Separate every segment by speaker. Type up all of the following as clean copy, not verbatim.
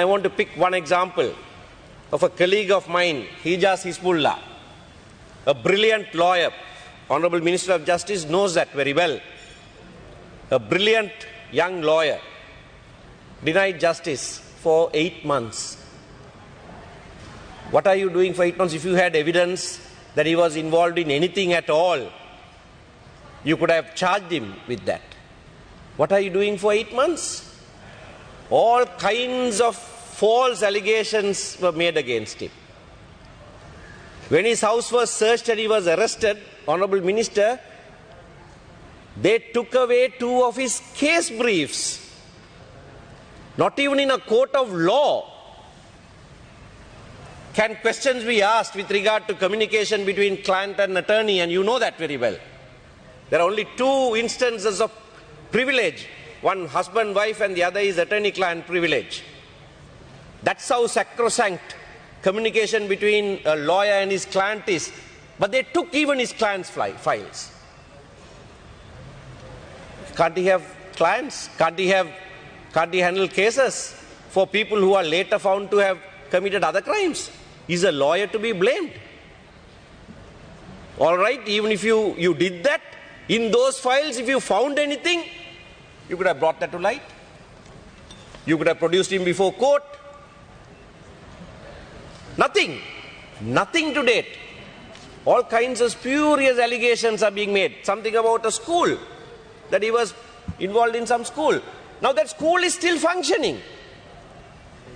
Speaker 1: I want to pick one example of a colleague of mine, Hijaz Hizbullah, a brilliant lawyer. Honorable Minister of Justice knows that very well. A brilliant young lawyer, denied justice for 8 months. What are you doing for 8 months? If you had evidence that he was involved in anything at all, you could have charged him with that. What are you doing for 8 months? All kinds of false allegations were made against him. When his house was searched and he was arrested, Honorable Minister, they took away 2 of his case briefs. Not even in a court of law can questions be asked with regard to communication between client and attorney, and you know that very well. There are only 2 instances of privilege. One husband-wife and the other is attorney-client privilege. That's how sacrosanct communication between a lawyer and his client is. But they took even his client's files. Can't he have clients? Can't he handle cases for people who are later found to have committed other crimes? Is a lawyer to be blamed? All right, even if you did that, in those files, if you found anything, you could have brought that to light. You could have produced him before court. Nothing. Nothing to date. All kinds of spurious allegations are being made. Something about a school, that he was involved in some school. Now that school is still functioning.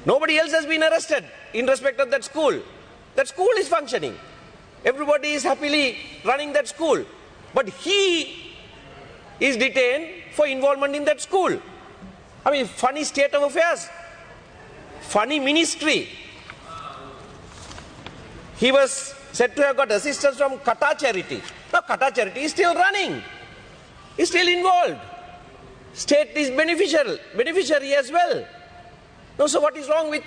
Speaker 1: Nobody else has been arrested in respect of that school. That school is functioning. Everybody is happily running that school. But he is detained for involvement in that school. I mean, funny state of affairs. Funny ministry. He was said to have got assistance from Kata Charity. Now Kata Charity is still running. Is still involved. State is beneficiary as well. Now, so what is wrong with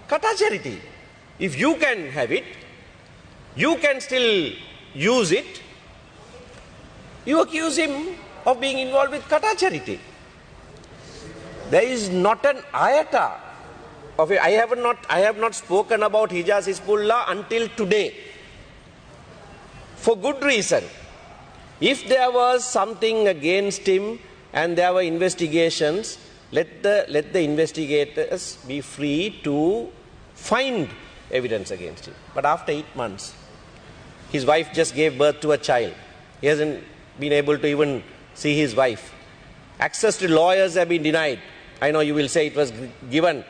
Speaker 1: Kata Charity? If you can have it, you can still use it. You accuse him of being involved with Kata Charity. There is not an iota of it. I have not spoken about Hijaz Hizbullah until today. For good reason. If there was something against him and there were investigations, let the investigators be free to find evidence against him. But after 8 months, his wife just gave birth to a child. He hasn't been able to even see his wife. Access to lawyers have been denied. I know you will say it was given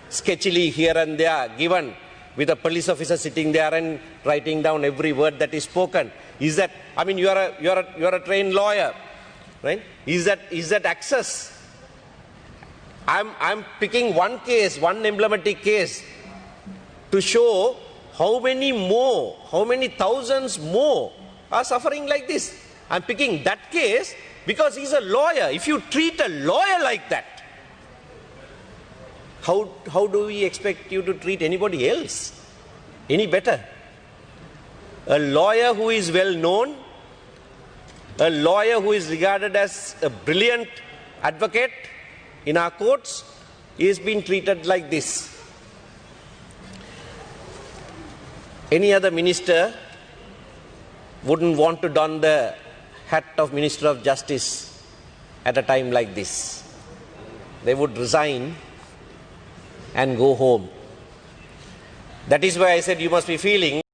Speaker 1: sketchily here and there, given with a police officer sitting there and writing down every word that is spoken. Is that, I mean, you are a trained lawyer, right? Is that access? I'm picking one case, one emblematic case, to show how many thousands more are suffering like this. I'm picking that case because he's a lawyer. If you treat a lawyer like that, how do we expect you to treat anybody else any better? A lawyer who is well known, a lawyer who is regarded as a brilliant advocate in our courts, is being treated like this. Any other minister wouldn't want to don the hat of Minister of Justice at a time like this. They would resign and go home. That is why I said you must be feeling